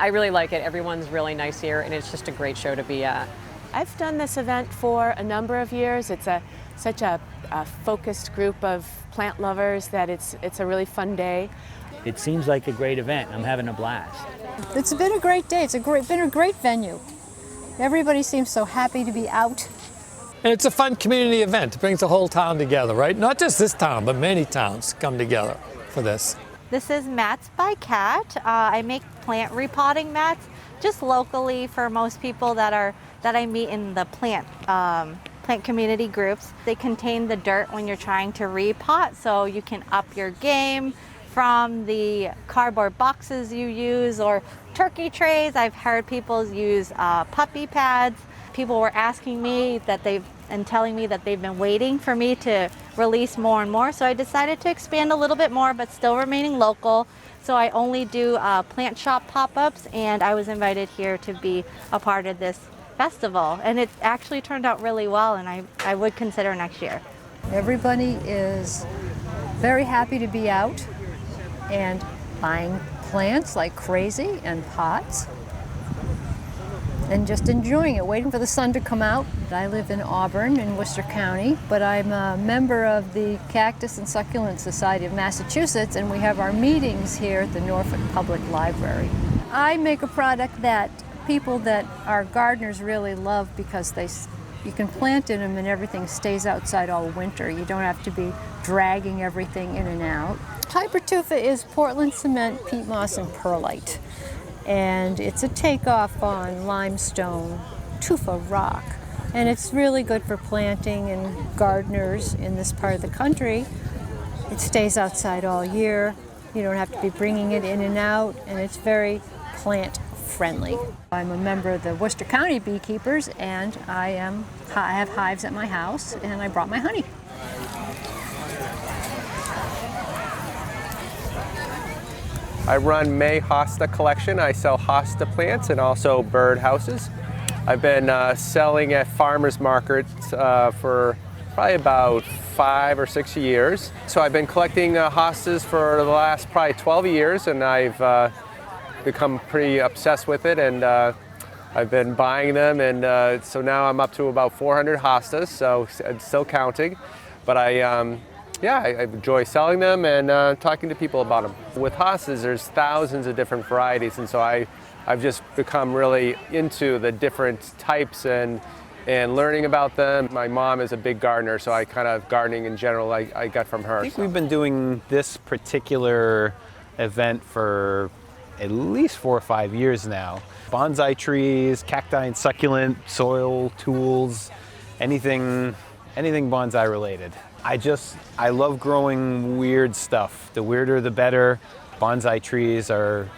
I really like it. Everyone's really nice here, and it's just a great show to be at. I've done this event for a number of years. It's such a focused group of plant lovers that it's a really fun day. It seems like a great event. I'm having a blast. It's been a great day. It's been a great venue. Everybody seems so happy to be out. And it's a fun community event. It brings the whole town together, right? Not just this town, but many towns come together for this. This is Mats by Cat. I make plant repotting mats just locally for most people that I meet in the plant community groups. They contain the dirt when you're trying to repot, so you can up your game from the cardboard boxes you use or turkey trays. I've heard people use puppy pads. People were asking me and telling me that they've been waiting for me to release more and more, so I decided to expand a little bit more, but still remaining local. So I only do plant shop pop-ups, and I was invited here to be a part of this festival, and it actually turned out really well, and I would consider next year. Everybody is very happy to be out and buying plants like crazy and pots and just enjoying it, waiting for the sun to come out. I live in Auburn in Worcester County, but I'm a member of the Cactus and Succulent Society of Massachusetts, and we have our meetings here at the Norfolk Public Library. I make a product that people that are gardeners really love because you can plant in them and everything stays outside all winter. You don't have to be dragging everything in and out. Hypertufa is Portland cement, peat moss, and perlite. And it's a takeoff on limestone tufa rock. And it's really good for planting and gardeners in this part of the country. It stays outside all year. You don't have to be bringing it in and out, and it's very plant friendly. I'm a member of the Worcester County Beekeepers, and I have hives at my house, and I brought my honey. I run May Hosta Collection. I sell hosta plants and also bird houses. I've been selling at farmers markets for probably about 5 or 6 years. So I've been collecting hostas for the last probably 12 years, and I've become pretty obsessed with it, and I've been buying them, and so now I'm up to about 400 hostas, so I'm still counting. But I enjoy selling them and talking to people about them. With hostas, there's thousands of different varieties, and so I've just become really into the different types and learning about them. My mom is a big gardener, so I kind of gardening in general I got from her. I think we've been doing this particular event for at least 4 or 5 years now. Bonsai trees, cacti and succulent, soil, tools, anything bonsai related. I love growing weird stuff. The weirder the better. Bonsai trees are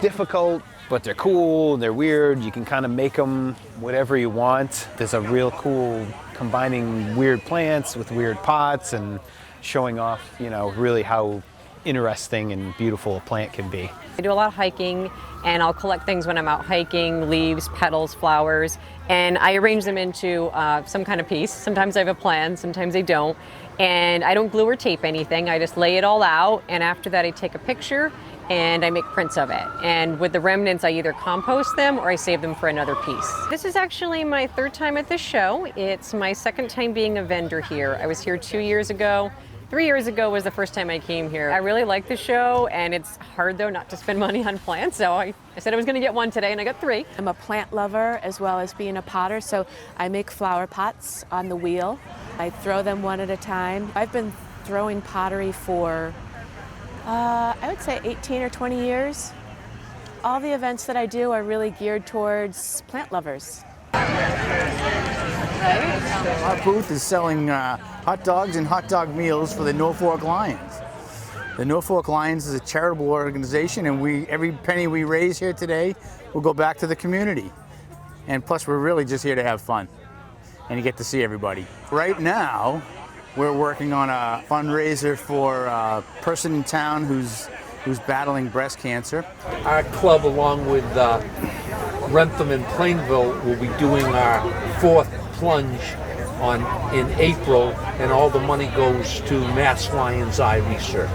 difficult, but they're cool, they're weird. You can kind of make them whatever you want. There's a real cool combining weird plants with weird pots and showing off, really how interesting and beautiful a plant can be. I do a lot of hiking, and I'll collect things when I'm out hiking, leaves, petals, flowers, and I arrange them into some kind of piece. Sometimes I have a plan, sometimes I don't, and I don't glue or tape anything. I just lay it all out, and after that I take a picture and I make prints of it. And with the remnants, I either compost them or I save them for another piece. This is actually my 3rd time at this show. It's my 2nd time being a vendor here. I was here 2 years ago. 3 years ago was the first time I came here. I really like the show, and it's hard though not to spend money on plants, so I said I was going to get 1 today, and I got 3. I'm a plant lover as well as being a potter, so I make flower pots on the wheel. I throw them one at a time. I've been throwing pottery for, I would say 18 or 20 years. All the events that I do are really geared towards plant lovers. Our booth is selling hot dogs and hot dog meals for the Norfolk Lions. The Norfolk Lions is a charitable organization, and every penny we raise here today will go back to the community. And plus, we're really just here to have fun and to get to see everybody. Right now, we're working on a fundraiser for a person in town who's battling breast cancer. Our club, along with Rentham and Plainville, will be doing our 4th plunge in April, and all the money goes to Mass Lion's Eye Research.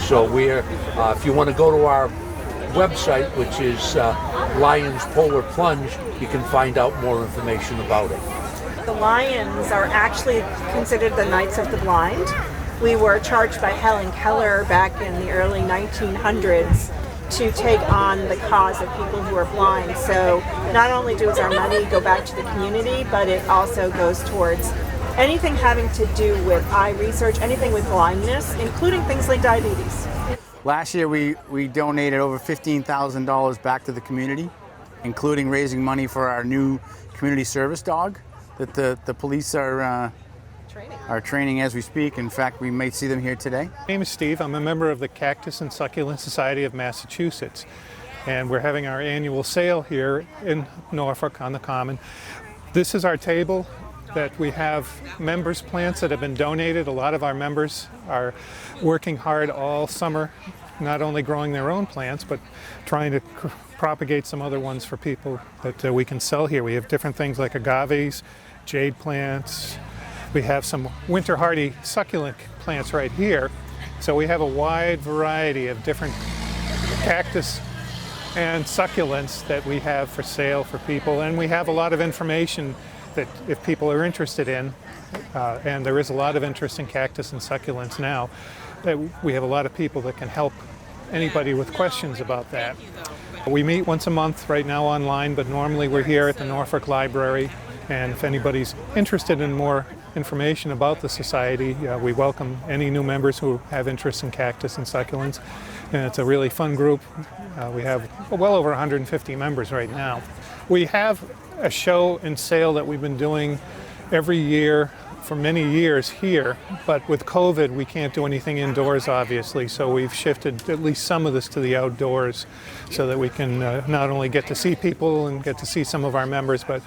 So if you want to go to our website, which is Lions Polar Plunge, you can find out more information about it. The Lions are actually considered the Knights of the Blind. We were charged by Helen Keller back in the early 1900s to take on the cause of people who are blind. So not only does our money go back to the community, but it also goes towards anything having to do with eye research, anything with blindness, including things like diabetes. Last year we donated over $15,000 back to the community, including raising money for our new community service dog that the police are training as we speak. In fact, we may see them here today. My name is Steve. I'm a member of the Cactus and Succulent Society of Massachusetts, and we're having our annual sale here in Norfolk on the Common. This is our table that we have members' plants that have been donated. A lot of our members are working hard all summer, not only growing their own plants, but trying to propagate some other ones for people that we can sell here. We have different things like agaves, jade plants. We have some winter hardy succulent plants right here. So we have a wide variety of different cactus and succulents that we have for sale for people. And we have a lot of information that if people are interested in, and there is a lot of interest in cactus and succulents now, that we have a lot of people that can help anybody with questions about that. We meet once a month right now online, but normally we're here at the Norfolk Library. And if anybody's interested in more information about the society, we welcome any new members who have interest in cactus and succulents. And it's a really fun group. We have well over 150 members right now. We have a show and sale that we've been doing every year for many years here, but with COVID we can't do anything indoors obviously, so we've shifted at least some of this to the outdoors so that we can not only get to see people and get to see some of our members, but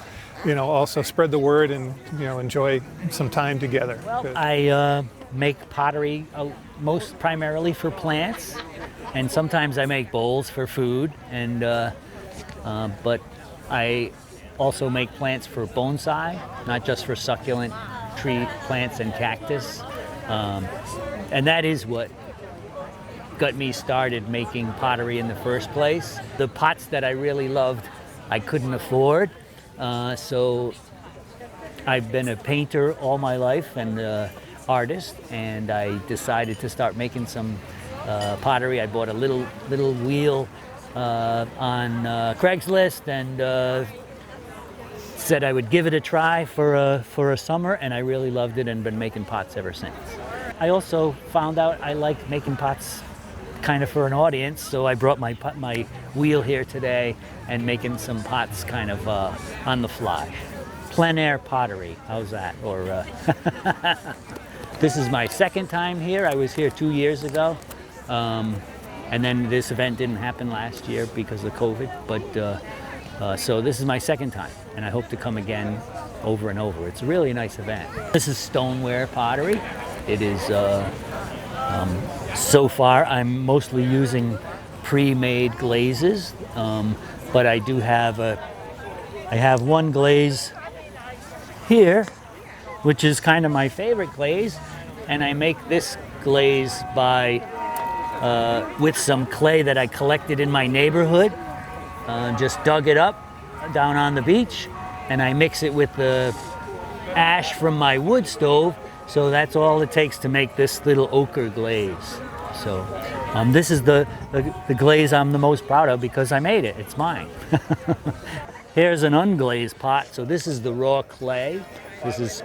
also spread the word and enjoy some time together. I make pottery most primarily for plants, and sometimes I make bowls for food, and but I also make plants for bonsai, not just for succulent tree plants and cactus, and that is what got me started making pottery in the first place. The pots that I really loved I couldn't afford, so I've been a painter all my life and artist, and I decided to start making some pottery. I bought a little wheel on Craigslist and said I would give it a try for a summer, and I really loved it and been making pots ever since. I also found out I like making pots kind of for an audience, so I brought my wheel here today and making some pots kind of on the fly. Plein air pottery, how's that? Or this is my second time here. I was here 2 years ago, and then this event didn't happen last year because of COVID, but so this is my second time, and I hope to come again over and over. It's a really nice event. This is stoneware pottery. It is, so far I'm mostly using pre-made glazes, but I do have I have one glaze here, which is kind of my favorite glaze, and I make this glaze by with some clay that I collected in my neighborhood. Just dug it up down on the beach, and I mix it with the ash from my wood stove, so that's all it takes to make this little ochre glaze. So this is the glaze I'm the most proud of because I made it. It's mine. Here's an unglazed pot. So this is the raw clay. This is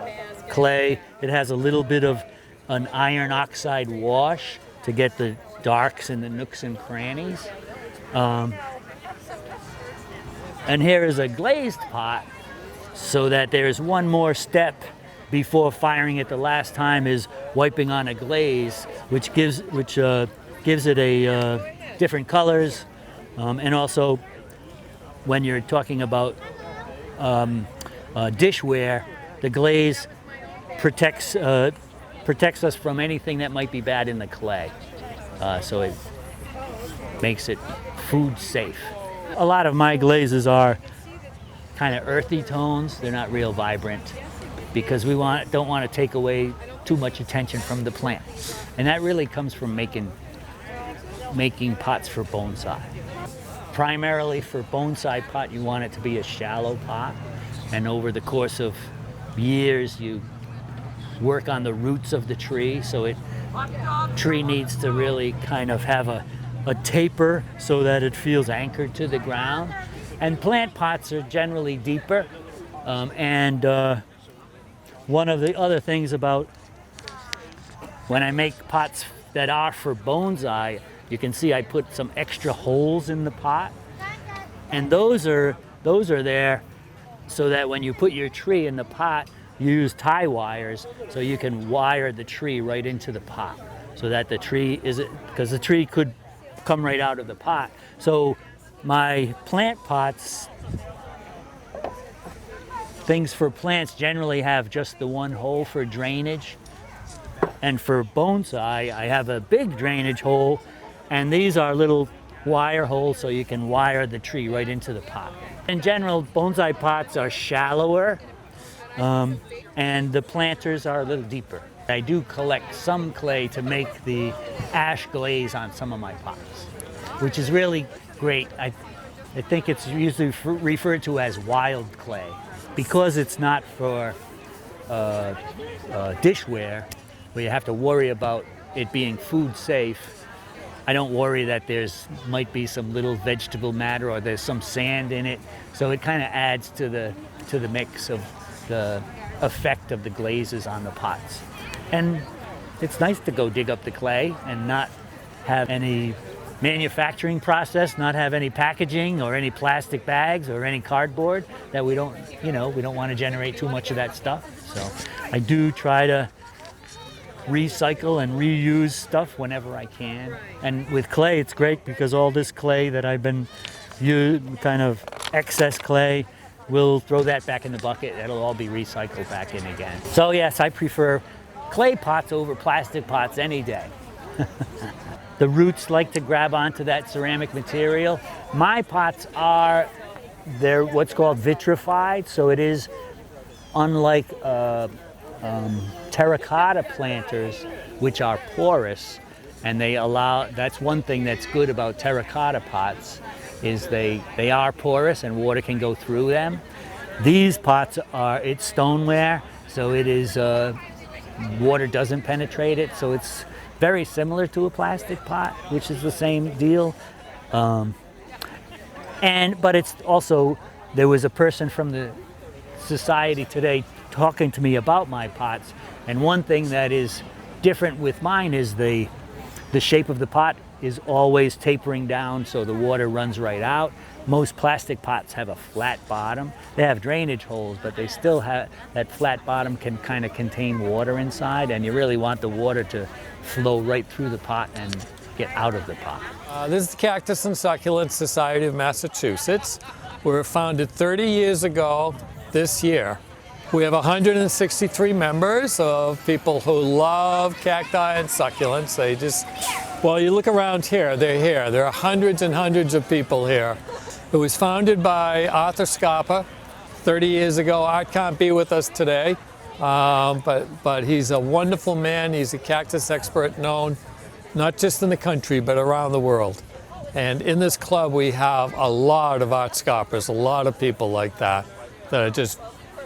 clay. It has a little bit of an iron oxide wash to get the darks and the nooks and crannies. And here is a glazed pot, so that there's one more step before firing it the last time, is wiping on a glaze, which gives it a different colors, and also when you're talking about dishware, the glaze protects us from anything that might be bad in the clay, so it makes it food safe. A lot of my glazes are kind of earthy tones. They're not real vibrant because we don't want to take away too much attention from the plant. And that really comes from making pots for bonsai. primarily for bonsai pot, you want it to be a shallow pot. And over the course of years, you work on the roots of the tree. So tree needs to really kind of have a taper so that it feels anchored to the ground. And plant pots are generally deeper. One of the other things about when I make pots that are for bonsai, you can see I put some extra holes in the pot. And those are there so that when you put your tree in the pot, you use tie wires so you can wire the tree right into the pot. So that the tree because the tree could come right out of the pot. So my plant pots, things for plants generally have just the one hole for drainage. And for bonsai, I have a big drainage hole, and these are little wire holes so you can wire the tree right into the pot. In general, bonsai pots are shallower, and the planters are a little deeper. I do collect some clay to make the ash glaze on some of my pots, which is really great. I think it's usually referred to as wild clay. Because it's not for dishware, where you have to worry about it being food safe, I don't worry that might be some little vegetable matter or there's some sand in it. So it kind of adds to the mix of the effect of the glazes on the pots. And it's nice to go dig up the clay and not have any manufacturing process, not have any packaging or any plastic bags or any cardboard that we don't want to generate too much of that stuff. So I do try to recycle and reuse stuff whenever I can. And with clay, it's great because all this clay that I've been kind of excess clay, we'll throw that back in the bucket. It'll all be recycled back in again. So yes, I prefer clay pots over plastic pots any day. The roots like to grab onto that ceramic material. My pots they're what's called vitrified, so it is unlike terracotta planters, which are porous, and that's one thing that's good about terracotta pots, is they are porous and water can go through them. These pots it's stoneware, so it is, water doesn't penetrate it, so it's very similar to a plastic pot, which is the same deal. But it's also, there was a person from the society today talking to me about my pots, and one thing that is different with mine is the shape of the pot is always tapering down so the water runs right out. Most plastic pots have a flat bottom. They have drainage holes, but they still have that flat bottom can kind of contain water inside, and you really want the water to flow right through the pot and get out of the pot. This is the Cactus and Succulents Society of Massachusetts. We were founded 30 years ago this year. We have 163 members of people who love cacti and succulents. You look around here, they're here. There are hundreds and hundreds of people here. It was founded by Arthur Scarpa 30 years ago. Art can't be with us today, but he's a wonderful man. He's a cactus expert known not just in the country, but around the world. And in this club, we have a lot of Art Scarpas, a lot of people like that are just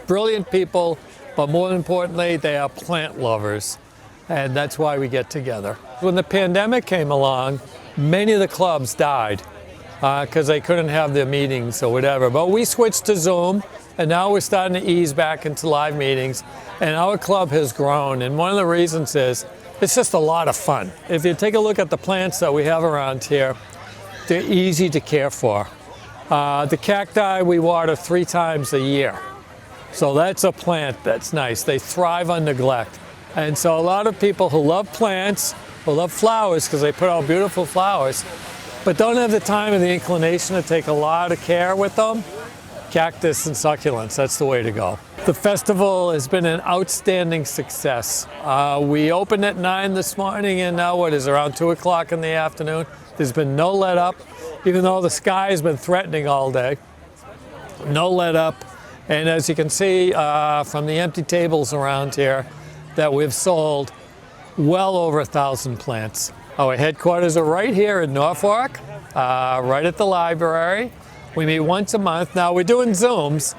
brilliant people, but more importantly, they are plant lovers. And that's why we get together. When the pandemic came along, many of the clubs died because they couldn't have their meetings or whatever. But we switched to Zoom, and now we're starting to ease back into live meetings, and our club has grown. And one of the reasons is it's just a lot of fun. If you take a look at the plants that we have around here, they're easy to care for. The cacti we water 3 times a year. So that's a plant that's nice. They thrive on neglect. And so a lot of people who love plants, who love flowers because they put out beautiful flowers, but don't have the time and the inclination to take a lot of care with them, cactus and succulents, that's the way to go. The festival has been an outstanding success. We opened at 9 this morning, and now around 2 o'clock in the afternoon. There's been no let up, even though the sky has been threatening all day. No let up. And as you can see from the empty tables around here, that we've sold well over 1,000 plants. Our headquarters are right here in Norfolk, right at the library. We meet once a month. Now we're doing Zooms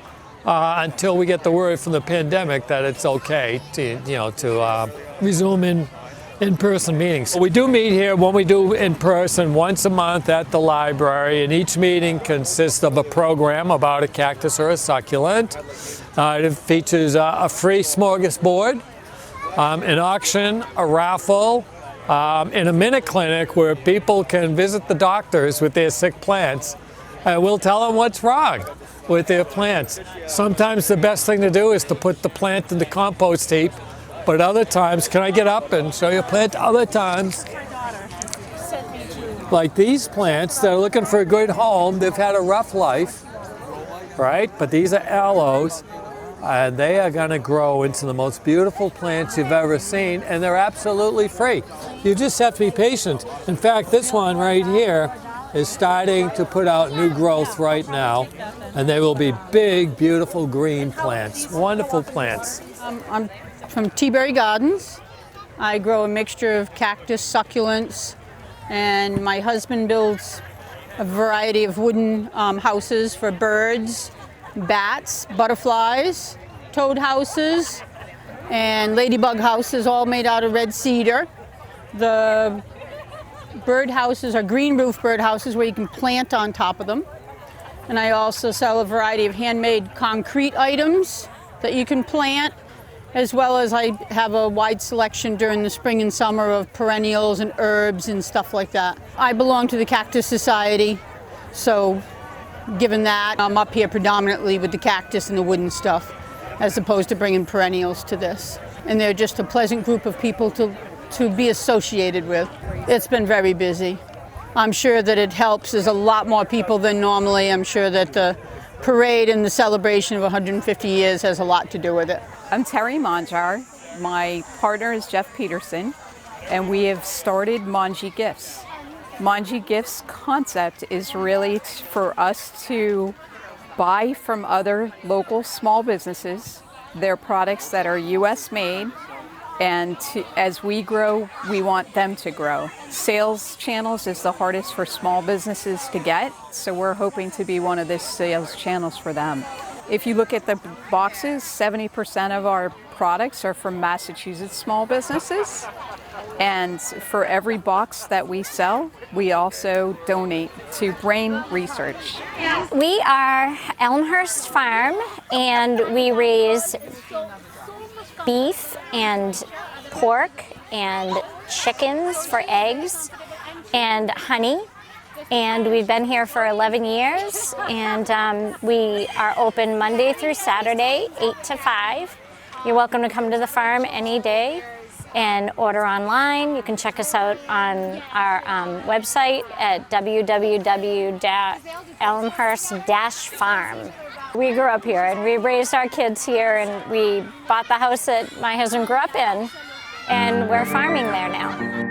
until we get the word from the pandemic that it's okay to resume in-person meetings. We do meet here when we do in person once a month at the library, and each meeting consists of a program about a cactus or a succulent. It features a free smorgasbord, an auction, a raffle, and a minute clinic where people can visit the doctors with their sick plants, and we'll tell them what's wrong with their plants. Sometimes the best thing to do is to put the plant in the compost heap, but other times, can I get up and show you a plant? Other times, like these plants, they're looking for a good home. They've had a rough life, right? But these are aloes, and they are going to grow into the most beautiful plants you've ever seen, and they're absolutely free. You just have to be patient. In fact, this one right here is starting to put out new growth right now, and they will be big, beautiful green plants, wonderful plants. I'm from Teaberry Gardens. I grow a mixture of cactus, succulents, and my husband builds a variety of wooden houses for birds, bats, butterflies, toad houses, and ladybug houses, all made out of red cedar. The bird houses are green roof bird houses where you can plant on top of them. And I also sell a variety of handmade concrete items that you can plant, as well as I have a wide selection during the spring and summer of perennials and herbs and stuff like that. I belong to the Cactus Society, so given that, I'm up here predominantly with the cactus and the wooden stuff, as opposed to bringing perennials to this. And they're just a pleasant group of people to be associated with. It's been very busy. I'm sure that it helps. There's a lot more people than normally. I'm sure that the parade and the celebration of 150 years has a lot to do with it. I'm Terry Monjar. My partner is Jeff Peterson, and we have started Mongi Gifts. Mongi Gifts concept is really for us to buy from other local small businesses their products that are U.S. made, and as we grow, we want them to grow. Sales channels is the hardest for small businesses to get, so we're hoping to be one of the sales channels for them. If you look at the boxes, 70% of our products are from Massachusetts small businesses. And for every box that we sell, we also donate to brain research. We are Hurst Farm, and we raise beef and pork and chickens for eggs and honey. And we've been here for 11 years, and we are open Monday through Saturday, 8 to 5. You're welcome to come to the farm any day and order online. You can check us out on our website at www.elmhurst-farm. We grew up here, and we raised our kids here, and we bought the house that my husband grew up in, and we're farming there now.